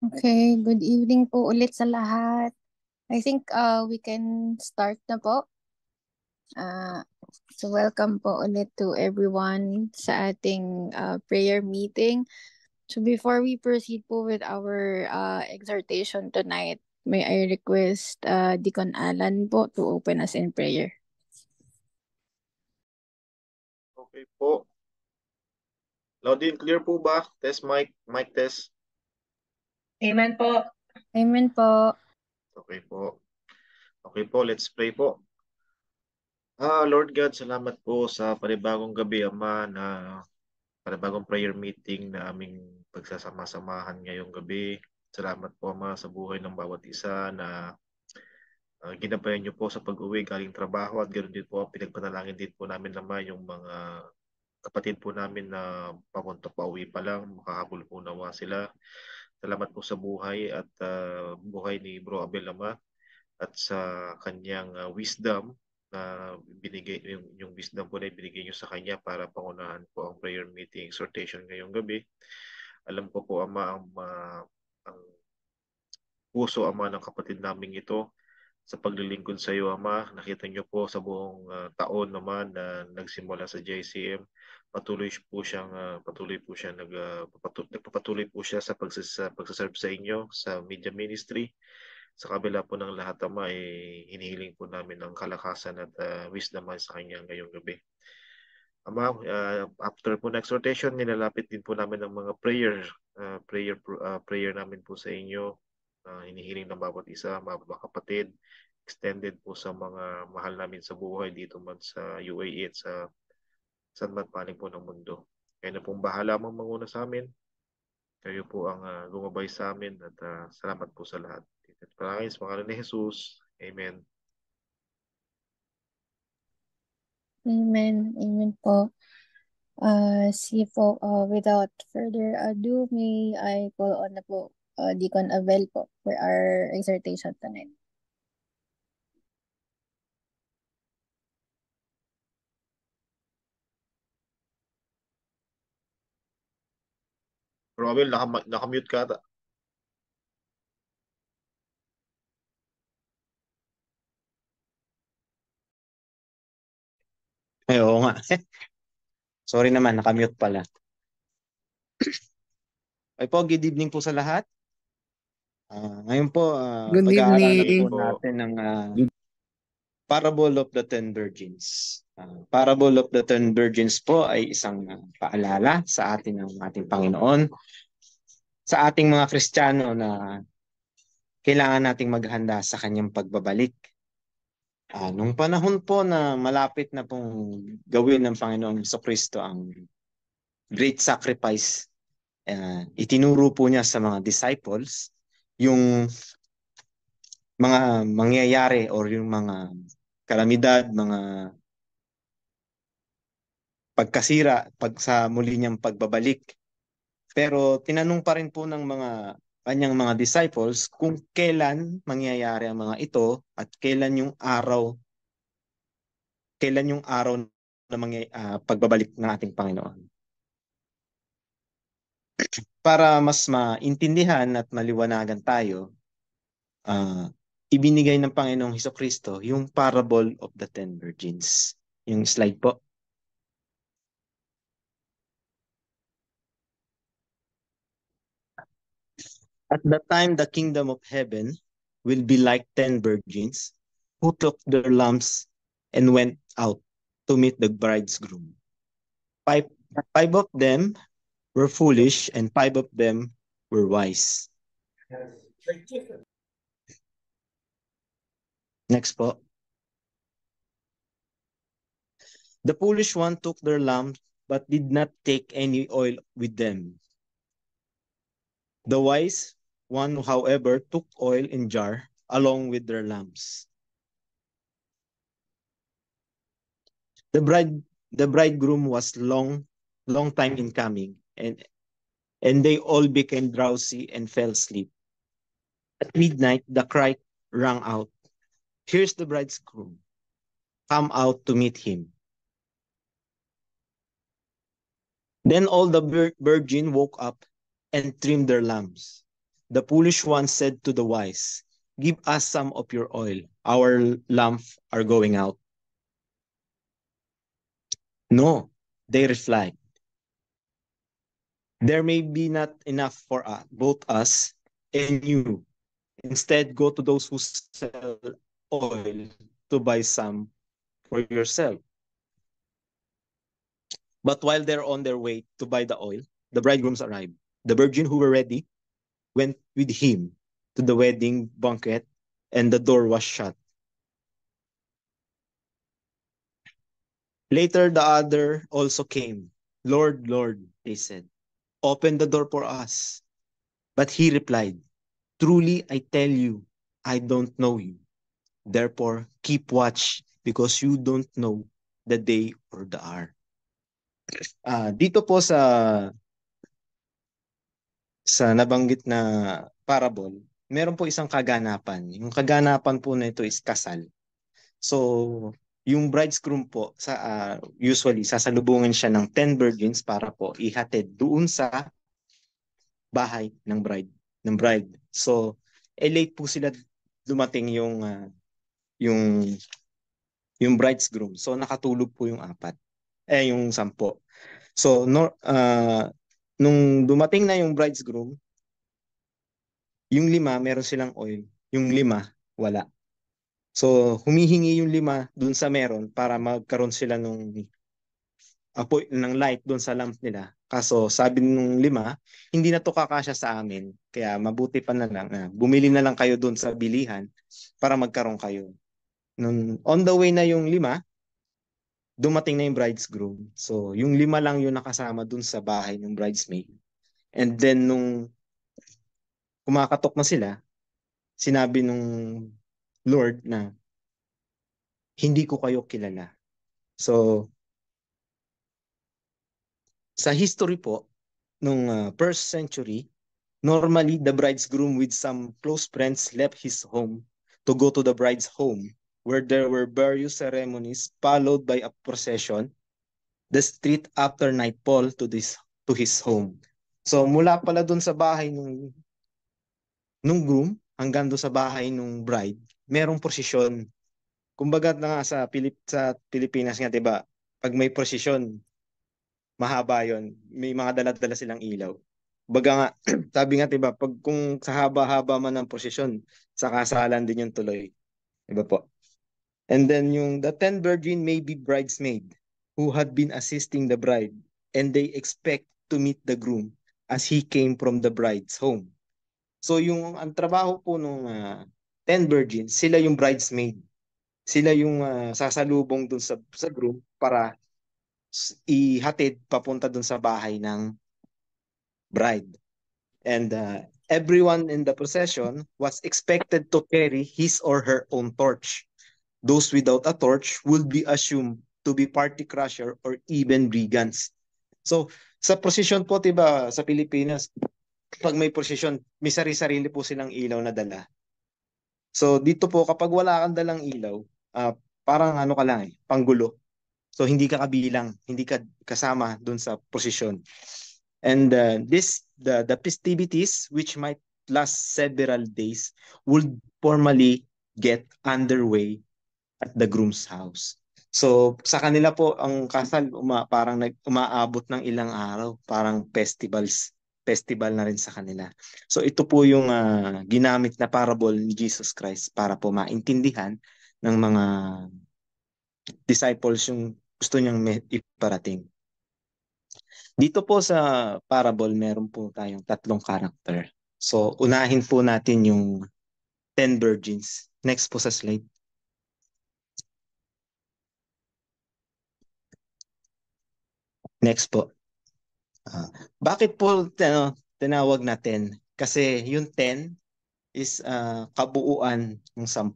Okay, good evening po ulit sa lahat. I think we can start na po. Uh, so welcome po ulit to everyone sa ating prayer meeting. So before we proceed po with our exhortation tonight, may I request Deacon Alan po to open us in prayer. Okay po. Loud and clear po ba? Test mic, mic test. Amen po. Amen po. Okay po. Okay po, let's pray po. Lord God, salamat po sa panibagong gabi, Ama, na panibagong prayer meeting na aming pagsasama-samahan ngayong gabi. Salamat po, Ama, sa buhay ng bawat isa na ginabayan niyo po sa pag-uwi galing trabaho at ganoon din po, pinagpanalangin din po namin naman yung mga kapatid po namin na papunta pa uwi pa lang, makahabol po nawa sila. Salamat po sa buhay at buhay ni Bro Abel Ama at sa kanyang wisdom na binigay yung wisdom po na ibinigay niyo sa kanya para pangunahan po ang prayer meeting exhortation ngayong gabi. Alam ko po Ama ang puso Ama ng kapatid naming ito sa paglilingkod sa iyo, Ama. Nakita niyo po sa buong taon naman na nagsimula sa JCM, patuloy po siya nagpapatuloy po siya sa pagsaserve sa inyo sa media ministry. Sa kabila po ng lahat, Ama, hinihiling po namin ng kalakasan at wisdom sa kanya ngayong gabi. Ama, after po na exhortation, nilalapit din po namin ng mga prayer namin po sa inyo. Hinihiling ng bawat isa, mga kapatid, extended po sa mga mahal namin sa buhay dito man sa UAE at sa saan man panig po ng mundo. Kaya na pong bahala mong manguna sa amin. Kayo po ang gumabay sa amin at salamat po sa lahat. Maraming sa pangalan ni Jesus. Amen. Amen. Amen po. Without further ado, may I call on na po Deacon Abel po for our exhortation tonight. Robel, nakamute ka ata. Ay, oo nga. Sorry naman, nakamute pala. Ay po, good evening po sa lahat. Ngayon po, Good pag-aaralan evening. po natin ng Parable of the Ten Virgins. Parable of the Ten Virgins po ay isang paalala sa atin ng ating Panginoon, sa ating mga Kristiyano na kailangan nating maghanda sa kanyang pagbabalik. Nung panahon po na malapit na pong gawin ng Panginoong Jesucristo ang great sacrifice, itinuro po niya sa mga disciples yung mga mangyayari or yung mga kalamidad, mga pagkasira sa muli niyang pagbabalik. Pero tinanong pa rin po ng mga kanyang mga disciples kung kailan mangyayari ang mga ito at kailan yung araw na pagbabalik ng ating Panginoon. Para mas maintindihan at maliwanagan tayo, ibinigay ng Panginoong Hesukristo yung Parable of the Ten Virgins. Yung slide po. At that time, the kingdom of heaven will be like 10 virgins who took their lamps and went out to meet the bridegroom. Five of them were foolish and 5 of them were wise. Next po. The foolish one took their lamps but did not take any oil with them. The wise one, however, took oil in jar along with their lamps. The bridegroom was long time in coming, and they all became drowsy and fell asleep. At midnight, the cry rang out, "Here's the bridegroom. Come out to meet him." Then all the virgins woke up and trimmed their lamps. The foolish one said to the wise, "Give us some of your oil. Our lamps are going out." "No," they replied. "There may be not enough for both us and you. Instead, go to those who sell oil to buy some for yourself." But while they're on their way to buy the oil, the bridegrooms arrived. The virgin who were ready went with him to the wedding banquet, and the door was shut. Later, the other also came. "Lord, Lord," they said, "open the door for us." But he replied, "Truly, I tell you, I don't know you. Therefore, keep watch, because you don't know the day or the hour." Dito po sa nabanggit na parable, meron po isang kaganapan. Yung kaganapan po na ito is kasal. So, yung bridegroom po, usually, sasalubungin siya ng 10 virgins para po ihatid doon sa bahay ng bride. So, late po sila dumating yung, yung bridegroom. So, nakatulog po yung yung 10. So, nung dumating na yung bridegroom, yung 5, meron silang oil. Yung 5, wala. So, humihingi yung 5 dun sa meron para magkaroon sila ng light dun sa lamp nila. Kaso, sabi nung 5, hindi na to kakasya sa amin. Kaya mabuti pa na lang na bumili na lang kayo dun sa bilihan para magkaroon kayo. Nung on the way na yung 5, dumating na yung bridegroom. So, yung 5 lang yung nakasama dun sa bahay ng bridesmaid. And then, nung kumakatok na sila, sinabi nung Lord na, "Hindi ko kayo kilala." So, sa history po, nung first century, normally the bridegroom with some close friends left his home to go to the bride's home, where there were various ceremonies followed by a procession, the street after nightfall to his home. So mula pala dun sa bahay nung groom hanggang doon sa bahay nung bride, merong prosesyon. Kumbaga na nga sa Pilipinas nga, 'di ba? Pag may prosesyon, mahaba 'yon. May mga dala-dala silang ilaw. Baga nga, sabi nga 'di ba, pag kung sa haba-haba man ng prosesyon, sa kasalan din yung tuloy. 'Di ba po? And then the 10 virgin may be bridesmaid who had been assisting the bride, and they expect to meet the groom as he came from the bride's home. So ang trabaho po nung 10 virgins, sila yung bridesmaid. Sila yung sasalubong dun sa groom para ihatid papunta dun sa bahay ng bride. And everyone in the procession was expected to carry his or her own torch. Those without a torch would be assumed to be party crusher or even brigands. So, sa procession po, diba, sa Pilipinas, pag may procession, may sarili-sarili po silang ilaw na dala. So, dito po, kapag wala kang dalang ilaw, parang ano ka lang panggulo. So, hindi ka kabilang, hindi ka kasama dun sa procession. And the festivities, which might last several days, would formally get underway at the groom's house. So sa kanila po ang kasal parang umaabot ng ilang araw, parang festival na rin sa kanila. So ito po yung ginamit na parable ni Jesus Christ para po maintindihan ng mga disciples yung gusto niyang iparating. Dito po sa parable, meron po tayong 3 character. So unahin po natin yung 10 virgins. Next po sa slide. Next po. Bakit po tinawag na 10? Kasi yung 10 is kabuuan ng 10.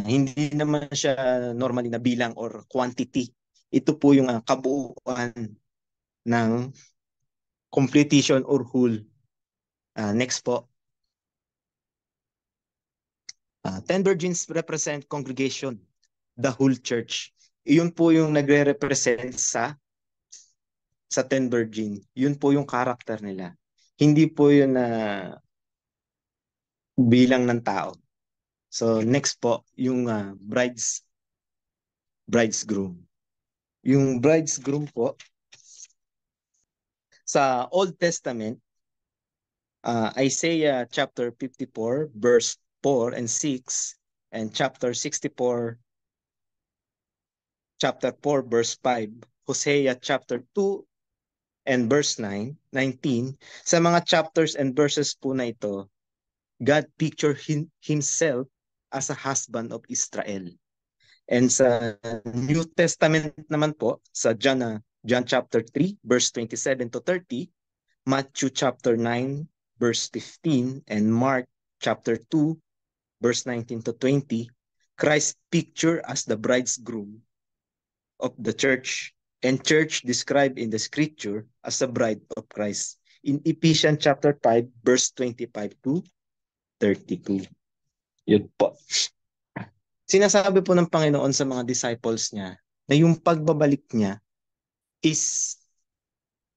Hindi naman siya normally na bilang or quantity. Ito po yung kabuuan ng completion or whole. Next po. 10 virgins represent congregation, the whole church. Iyon po yung nagre-represent sa 10 virgin. Yun po yung character nila. Hindi po yun na bilang ng tao. So next po, yung bridegroom. Yung bridegroom po, sa Old Testament, Isaiah chapter 54, verse 4 and 6, and chapter 64, chapter 4, verse 5, Hosea chapter 2 and verse 19, sa mga chapters and verses po na ito, God pictured himself as a husband of Israel. And sa New Testament naman po, sa John chapter 3, verse 27 to 30, Matthew chapter 9, verse 15, and Mark chapter 2, verse 19 to 20, Christ pictured as the bridegroom of the church, and church described in the scripture as the bride of Christ. In Ephesians chapter 5, verse 25 to 32. Yun po. Sinasabi po ng Panginoon sa mga disciples niya na yung pagbabalik niya is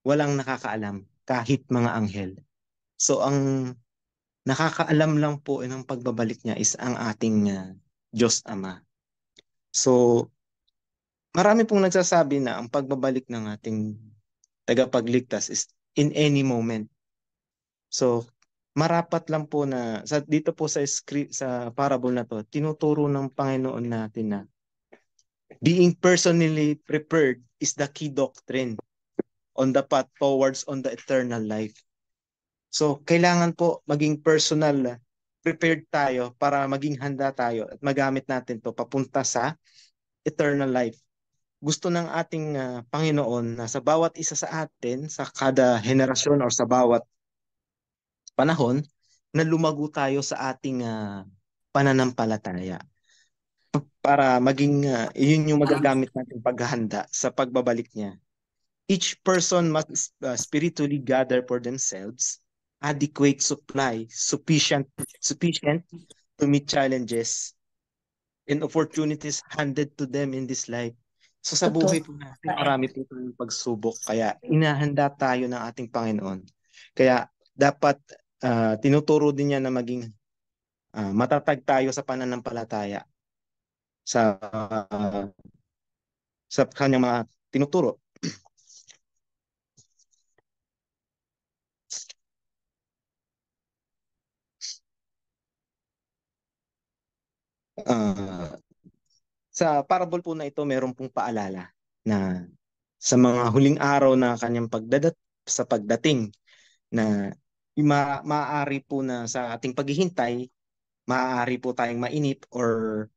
walang nakakaalam, kahit mga anghel. So ang nakakaalam lang po ng pagbabalik niya is ang ating Diyos Ama. So marami pong nagsasabi na ang pagbabalik ng ating tagapagligtas is in any moment. So marapat lang po na dito po sa script, sa parable na to, tinuturo ng Panginoon natin na being personally prepared is the key doctrine on the path towards on the eternal life. So kailangan po maging personal prepared tayo para maging handa tayo at magamit natin to papunta sa eternal life. Gusto ng ating Panginoon na sa bawat isa sa atin, sa kada henerasyon or sa bawat panahon, na lumago tayo sa ating pananampalataya para maging yun yung magagamit natin paghahanda sa pagbabalik niya. Each person must spiritually gather for themselves adequate supply, sufficient to meet challenges and opportunities handed to them in this life. So sa buhay po natin, marami po tayong pagsubok. Kaya inahanda tayo ng ating Panginoon. Kaya dapat tinuturo din niya na maging matatag tayo sa pananampalataya sa kanyang mga tinuturo. Sa parable po na ito, meron pong paalala na sa mga huling araw na kanyang pagdating na maaari po na sa ating paghihintay, maaari po tayong mainip or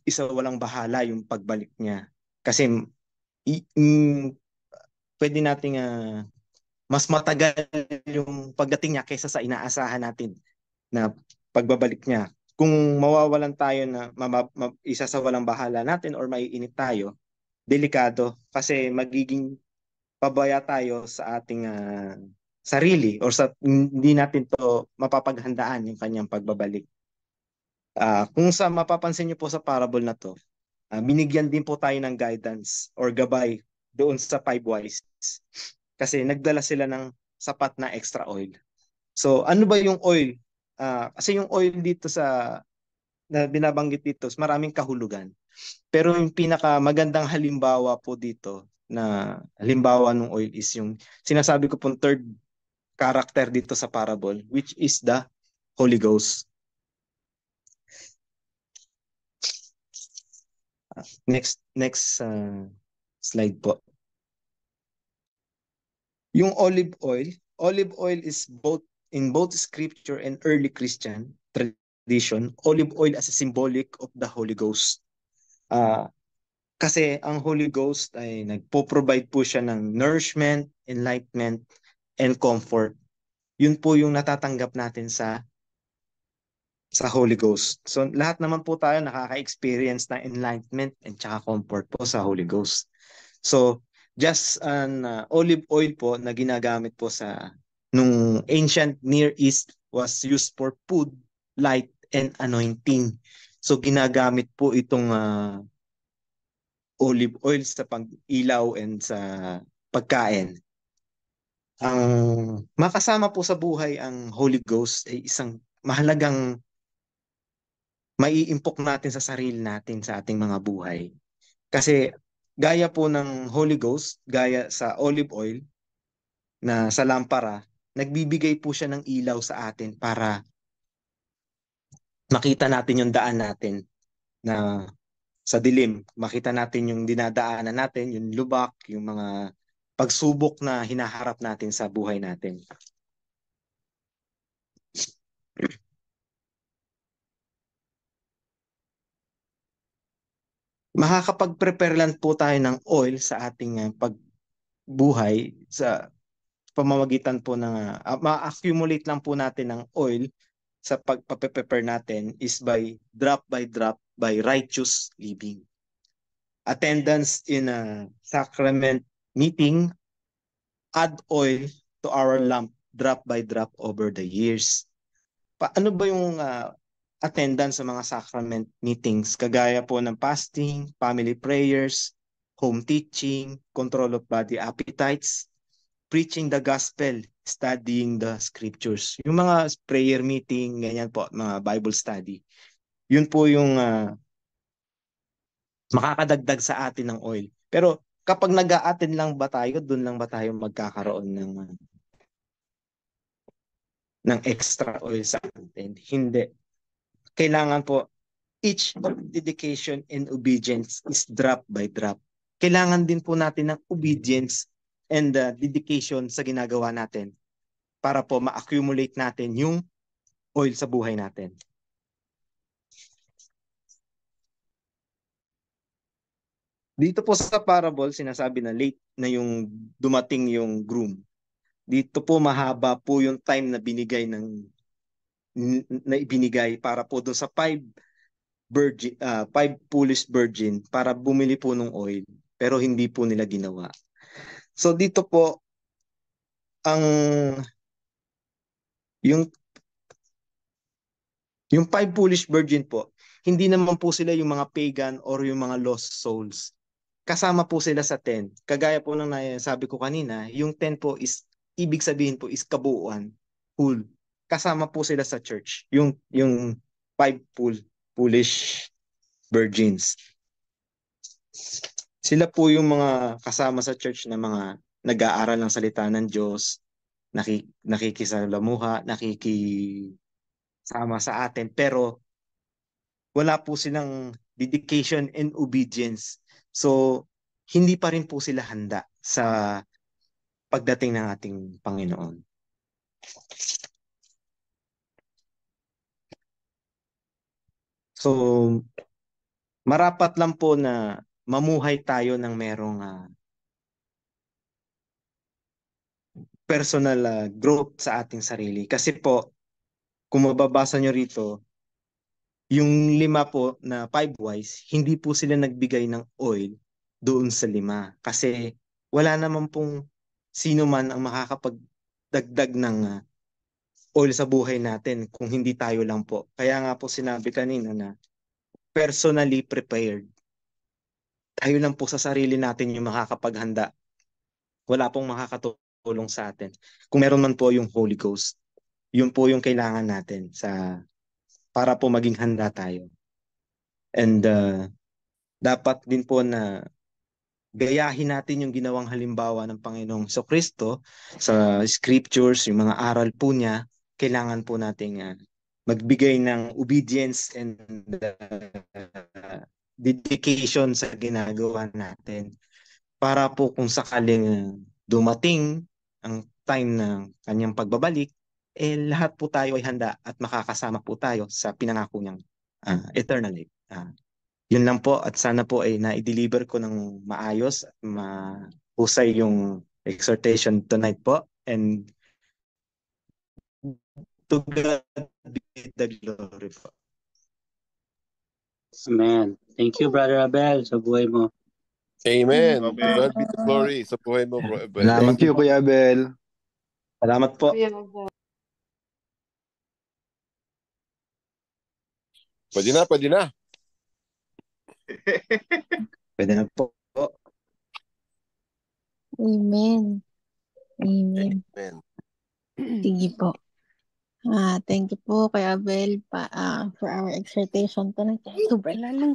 isa walang bahala yung pagbalik niya. Kasi pwede nating mas matagal yung pagdating niya kaysa sa inaasahan natin na pagbabalik niya. Kung mawawalan tayo na isa sa walang bahala natin or maiinip tayo, delikado kasi magiging pabaya tayo sa ating sarili or sa hindi natin to mapapaghandaan yung kanyang pagbabalik. Kung mapapansin niyo po sa parable na to, binigyan din po tayo ng guidance or gabay doon sa 5 wise. Kasi nagdala sila ng sapat na extra oil. So ano ba yung oil? Kasi yung oil dito na binabanggit dito, maraming kahulugan. Pero yung pinakamagandang halimbawa po dito na halimbawa ng oil is yung sinasabi ko pong third character dito sa parable, which is the Holy Ghost. Next slide po. Yung olive oil is in both scripture and early Christian tradition, olive oil as a symbolic of the Holy Ghost. Kasi ang Holy Ghost ay nagpo-provide po siya ng nourishment, enlightenment, and comfort. Yun po yung natatanggap natin sa Holy Ghost. So lahat naman po tayo nakaka-experience ng enlightenment and tsaka comfort po sa Holy Ghost. So just an olive oil po na ginagamit po nung ancient Near East was used for food, light, and anointing. So ginagamit po itong olive oil sa pag-ilaw and sa pagkain. Ang makasama po sa buhay ang Holy Ghost ay isang mahalagang maiimpok natin sa sarili natin sa ating mga buhay. Kasi gaya po ng Holy Ghost, gaya sa olive oil na sa lampara, nagbibigay po siya ng ilaw sa atin para makita natin yung daan natin na sa dilim. Makita natin yung dinadaanan natin, yung lubak, yung mga pagsubok na hinaharap natin sa buhay natin. Makakapag-prepare lang po tayo ng oil sa ating pagbuhay sa pamamagitan po ng ma-accumulate lang po natin ng oil sa pagpaprepare natin is by drop by righteous living. Attendance in a sacrament meeting add oil to our lamp drop by drop over the years. Ano ba yung attendance sa mga sacrament meetings? Kagaya po ng fasting, family prayers, home teaching, control of body appetites, preaching the gospel, studying the scriptures. Yung mga prayer meeting, ganyan po, mga Bible study. Yun po yung makakadagdag sa atin ng oil. Pero kapag nag-a-attend lang ba tayo, doon lang ba tayo magkakaroon ng extra oil sa atin? Hindi. Kailangan po, each of dedication and obedience is drop by drop. Kailangan din po natin ng obedience and dedication sa ginagawa natin para po ma-accumulate natin yung oil sa buhay natin. Dito po sa parable, sinasabi na late na yung dumating yung groom. Dito po mahaba po yung time na ibinigay para po doon sa five foolish virgin para bumili po ng oil, pero hindi po nila ginawa. So dito po ang yung five foolish virgin po, hindi naman po sila yung mga pagan or yung mga lost souls. Kasama po sila sa 10. Kagaya po ng sabi ko kanina, yung 10 po is, ibig sabihin po is kabuuan, full. Kasama po sila sa church, yung five foolish virgins. Sila po yung mga kasama sa church na mga nag-aaral ng salita ng Diyos, nakikisalamuha, nakikisama sa atin, pero wala po silang dedication and obedience. So, hindi pa rin po sila handa sa pagdating ng ating Panginoon. So, marapat lang po na mamuhay tayo ng merong personal growth sa ating sarili. Kasi po, kung mababasa nyo rito, yung 5 po na 5 wise, hindi po sila nagbigay ng oil doon sa 5. Kasi wala naman pong sino man ang makakapagdagdag ng oil sa buhay natin kung hindi tayo lang po. Kaya nga po sinabi kanina na personally prepared. Tayo lang po sa sarili natin yung makakapaghanda. Wala pong makakatulong sa atin. Kung meron man po yung Holy Ghost, yun po yung kailangan natin para po maging handa tayo. And dapat din po na gayahin natin yung ginawang halimbawa ng Panginoong Kristo sa scriptures, yung mga aral po niya. Kailangan po nating magbigay ng obedience and dedication sa ginagawa natin para po kung sakaling dumating ang time ng kanyang pagbabalik, lahat po tayo ay handa at makakasama po tayo sa pinangako niyang eternal life. Yun lang po at sana po ay na-deliver ko ng maayos at mahusay yung exhortation tonight po. And to God be the glory po. Amen. Thank you, Brother Abel, sa buhay mo. Amen. To Amen. God be the glory. Sa buhay mo, bro. Salamat Thank you, Kuya Abel. Salamat po. Pwede na, pwede na. Pwede na po. Amen. Amen. Amen. Sige po. Thank you po kay Abel for our exhortation tonight. Sobrang lalang.